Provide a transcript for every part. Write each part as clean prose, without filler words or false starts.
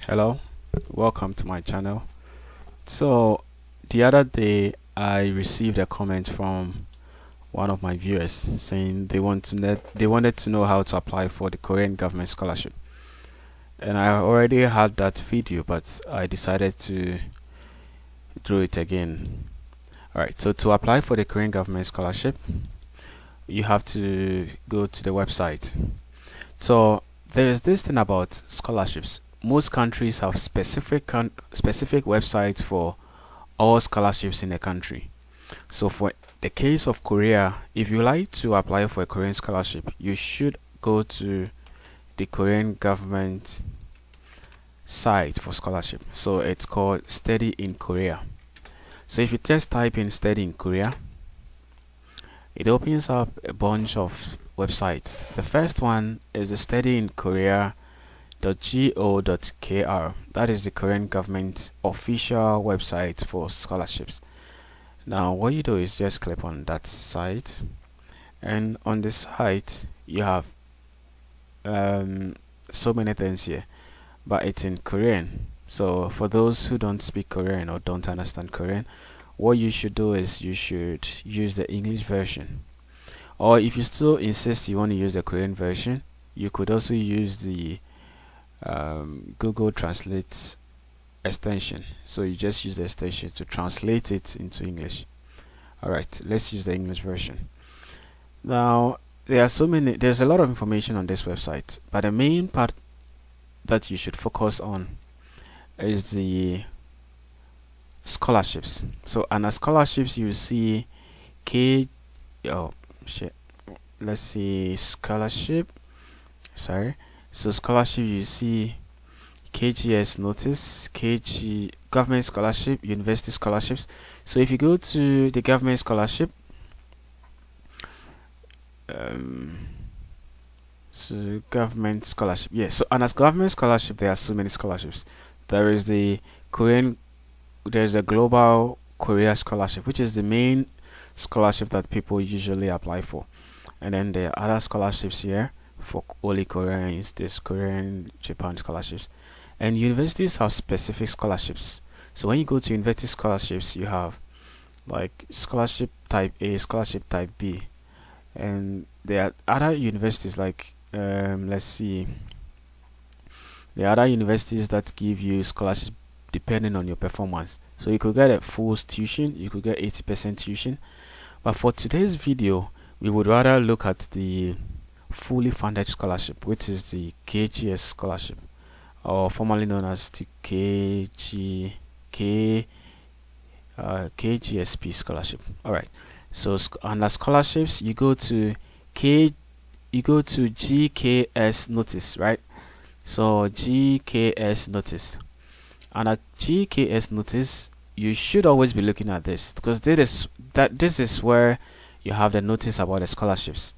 Hello, welcome to my channel. So the other day I received a comment from one of my viewers saying they wanted to know how to apply for the Korean government scholarship. And I already had that video, but I decided to do it again. Alright, so to apply for the Korean government scholarship, you have to go to the website. So there's this thing about scholarships. Most countries have specific websites for all scholarships in the country. So for the case of Korea, if you like to apply for a Korean scholarship, you should go to the Korean government site for scholarship. So it's called Study in Korea. So if you just type in Study in Korea, it opens up a bunch of websites. The first one is the Study in Korea .go.kr. That is the Korean government official website for scholarships. Now what you do is just click on that site, and on the site you have so many things here, but it's in Korean. So for those who don't speak Korean or don't understand Korean, what you should do is you should use the English version. Or if you still insist you want to use the Korean version, you could also use the Google Translate extension. So you just use the extension to translate it into English. Alright, let's use the English version. Now there's a lot of information on this website, but the main part that you should focus on is the scholarships. So under scholarships you see let's see scholarship. So scholarship, you see KGS notice, KG government scholarship, university scholarships. So if you go to the government scholarship, so government scholarship, yes. So under government scholarship, there are so many scholarships. There is the there's a global Korea scholarship, which is the main scholarship that people usually apply for. And then there are other scholarships here for only Koreans, this Korean Japan scholarships. And universities have specific scholarships. So when you go to university scholarships, you have like scholarship type A, scholarship type B, and there are other universities like let's see, there are other universities that give you scholarships depending on your performance. So you could get a full tuition, you could get 80% tuition, but for today's video we would rather look at the fully funded scholarship, which is the KGS scholarship, or formerly known as the KGSP scholarship. Alright, so under scholarships you go to GKS notice, right? So GKS notice. Under GKS notice you should always be looking at this, because this is where you have the notice about the scholarships.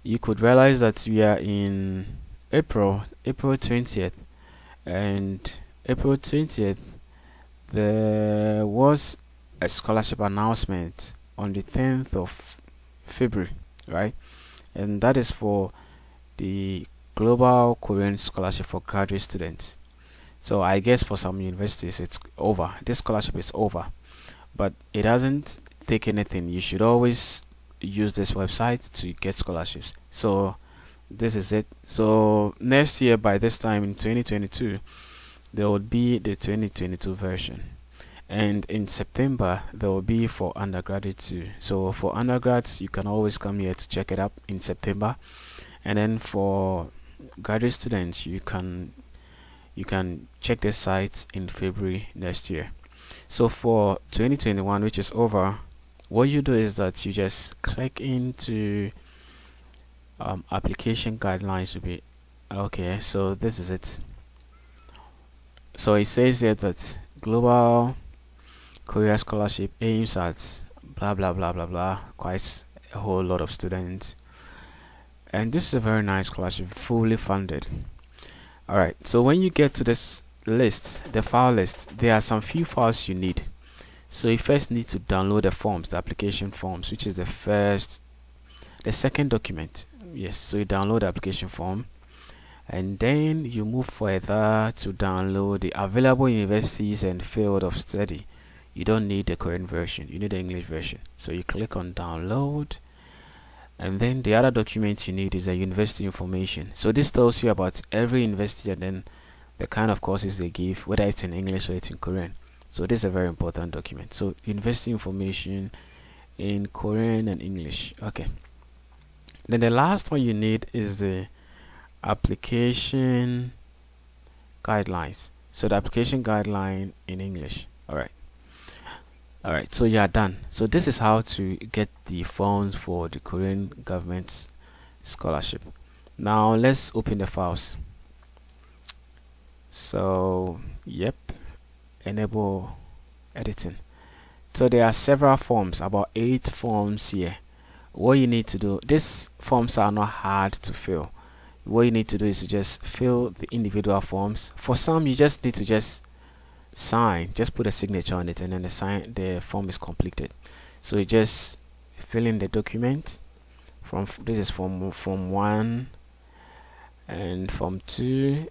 You could realize that we are in April 20th, and April 20th there was a scholarship announcement on the 10th of February, right? And that is for the Global Korean Scholarship for graduate students. So I guess for some universities it's over, this scholarship is over, but it hasn't taken anything. You should always use this website to get scholarships. So this is it. So next year, by this time in 2022, there would be the 2022 version, and in September there will be for undergraduates too. So for undergrads you can always come here to check it up in September, and then for graduate students you can check the site in February next year. So for 2021, which is over, what you do is that you just click into application guidelines. Will be okay. So this is it. So it says here that Global Korea Scholarship aims at blah blah blah blah blah, quite a whole lot of students, and this is a very nice scholarship, fully funded. Alright, so when you get to this list, the file list, there are some few files you need. So you first need to download the forms, the application forms, which is the second document. Yes, so you download the application form, and then you move further to download the available universities and field of study. You don't need the Korean version, you need the English version. So you click on download, and then the other document you need is a university information. So this tells you about every university and then the kind of courses they give, whether it's in English or it's in Korean. So this is a very important document. So university information in Korean and English. Okay. Then the last one you need is the application guidelines. So the application guideline in English. Alright, so you are done. So this is how to get the funds for the Korean government scholarship. Now let's open the files. So yep, enable editing. So there are several forms, about 8 forms here. What you need to do, these forms are not hard to fill. What you need to do is to just fill the individual forms. For some, you just need to just sign, just put a signature on it, and then the form is completed. So you just fill in the document. This is form 1 and form 2,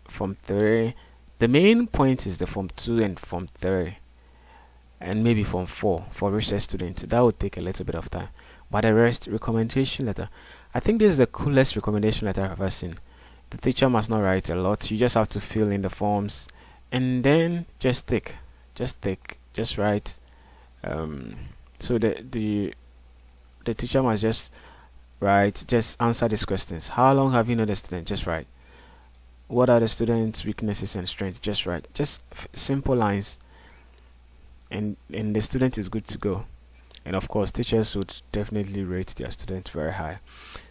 form 3. The main point is the form 2 and form 3, and maybe form 4 for research students. That would take a little bit of time. But the rest, recommendation letter. I think this is the coolest recommendation letter I've ever seen. The teacher must not write a lot. You just have to fill in the forms and then just write. So the teacher must just write, just answer these questions. How long have you known the student? Just write. What are the students' weaknesses and strengths? Just write. Just simple lines, and the student is good to go. And of course, teachers would definitely rate their students very high.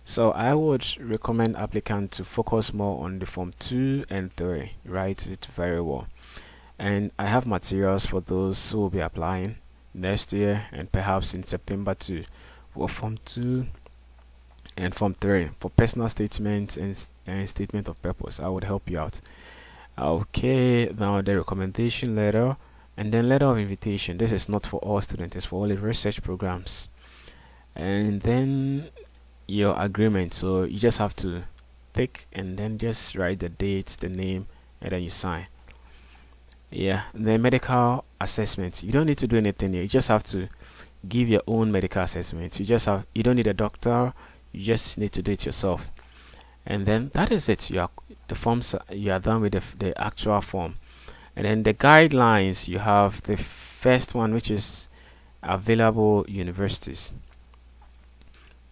So I would recommend applicants to focus more on the form 2 and 3. Write it very well. And I have materials for those who will be applying next year and perhaps in September too, for form 2 and form 3 for personal statements and statement of purpose. I would help you out. Okay, now the recommendation letter. And then letter of invitation. This is not for all students, it's for only research programs. And then your agreement. So you just have to tick and then just write the date, the name, and then you sign. Yeah, the medical assessment. You don't need to do anything here. You just have to give your own medical assessment. You don't need a doctor. You just need to do it yourself. And then that is it. You are done with the actual form. And then the guidelines, you have the first one, which is available universities.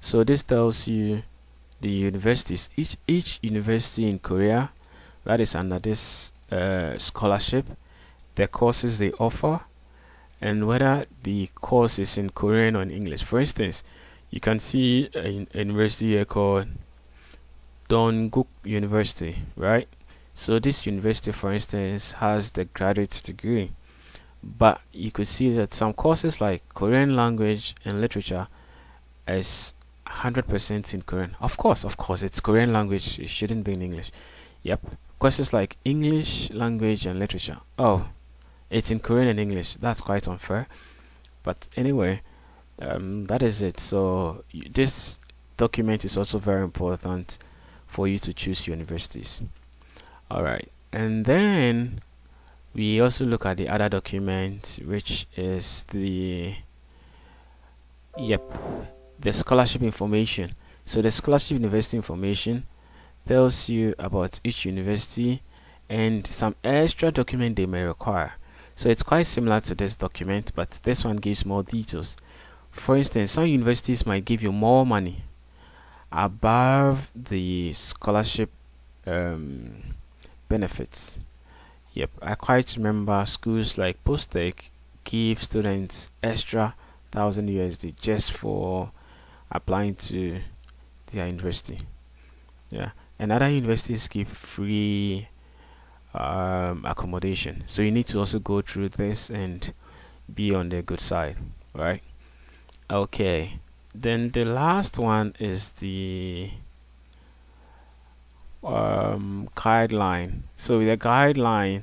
So this tells you the universities, each university in Korea that is under this scholarship, the courses they offer, and whether the course is in Korean or in English. For instance, you can see a university here called Dongguk University, right? So this university, for instance, has the graduate degree, but you could see that some courses like Korean language and literature is 100% in Korean. Of course, it's Korean language. It shouldn't be in English. Yep. Courses like English language and literature. Oh, it's in Korean and English. That's quite unfair. But anyway, that is it. So this document is also very important for you to choose universities. Alright, and then we also look at the other document, which is the scholarship information. So the scholarship university information tells you about each university and some extra document they may require. So it's quite similar to this document, but this one gives more details. For instance, some universities might give you more money above the scholarship benefits. Yep, I quite remember schools like Postech give students extra 1,000 USD just for applying to their university. Yeah, and other universities give free accommodation. So you need to also go through this and be on the good side, right? Okay, then the last one is the guideline. So with the guideline,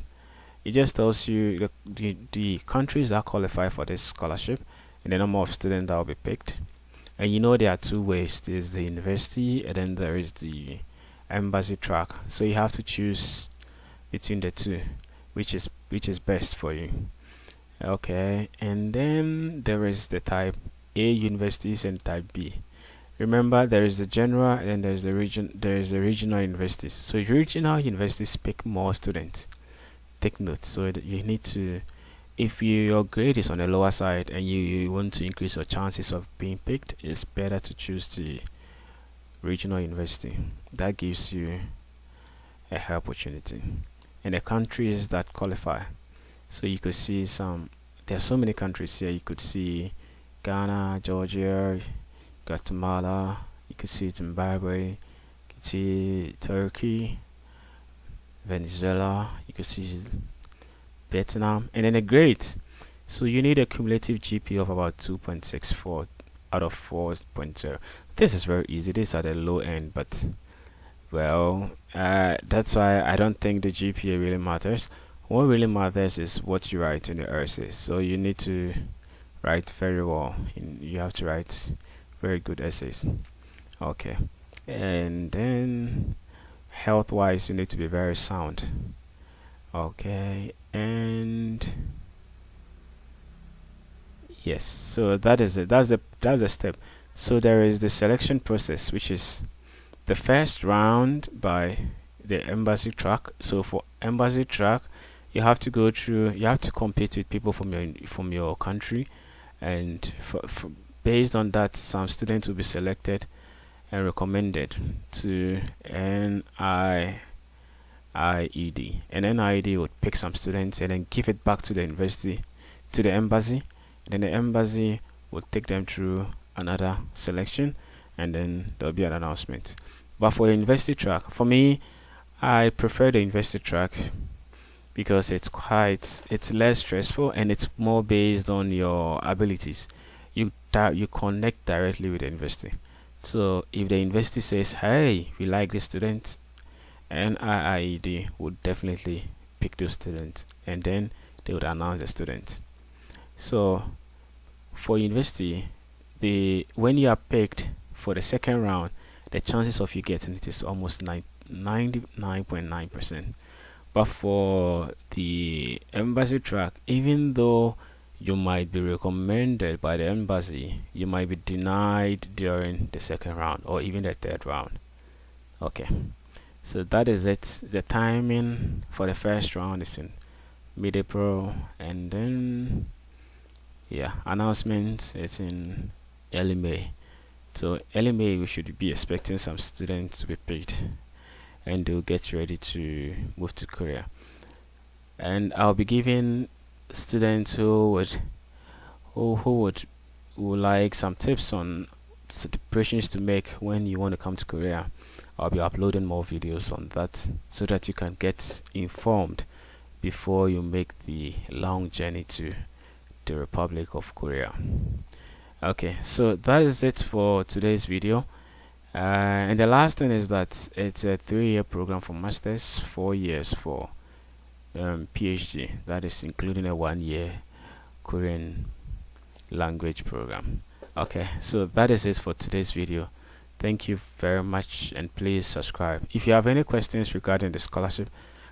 it just tells you the countries that qualify for this scholarship and the number of students that will be picked. And you know there are two ways. There's the university and then there is the embassy track. So you have to choose between the two, which is best for you. Okay, and then there is the type A universities and type B. Remember, there is the general and there is the regional universities. So regional universities pick more students. Take note. So you need to, if your grade is on the lower side and you want to increase your chances of being picked, it's better to choose the regional university. That gives you a high opportunity. And the countries that qualify. So you could see there's so many countries here. You could see Ghana, Georgia, Guatemala, you could see Zimbabwe, you could see Turkey, Venezuela, you could see Vietnam, and then a grade. So you need a cumulative GPA of about 2.64 out of 4.0. This is very easy. This is at the low end, but well, that's why I don't think the GPA really matters. What really matters is what you write in the essays. So you need to write very well. You have to write very good essays. Okay, and then health-wise, you need to be very sound. Okay, and yes, so that is it. That's the step. So there is the selection process, which is the first round by the embassy track. So for embassy track, you have to compete with people from your country, and based on that, some students will be selected and recommended to NIED, and NIED would pick some students and then give it back to the university, to the embassy, and then the embassy would take them through another selection, and then there'll be an announcement. But for the university track, for me, I prefer the university track because it's less stressful and it's more based on your abilities. You connect directly with the university. So if the university says, hey, we like this student, NIED would definitely pick those students, and then they would announce the student. So for university, when you are picked for the second round, the chances of you getting it is almost 99.9%. But for the embassy track, even though you might be recommended by the embassy, you might be denied during the second round or even the third round. Okay, so that is it. The timing for the first round is in mid-April, and then announcements, it's in early May. So early May, we should be expecting some students to be picked, and they'll get ready to move to Korea. And I'll be giving students who would like some tips on preparations to make when you want to come to Korea. I'll be uploading more videos on that so that you can get informed before you make the long journey to the Republic of Korea. Okay, so that is it for today's video. And the last thing is that it's a 3-year program for masters, 4 years for PhD. That is including a 1-year Korean language program. Okay, so that is it for today's video. Thank you very much, and please subscribe. If you have any questions regarding the scholarship,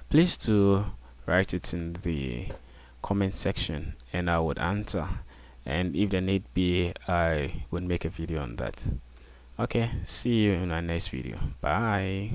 please do write it in the comment section and I would answer, and if there need be, I would make a video on that. Okay, see you in our next video. Bye.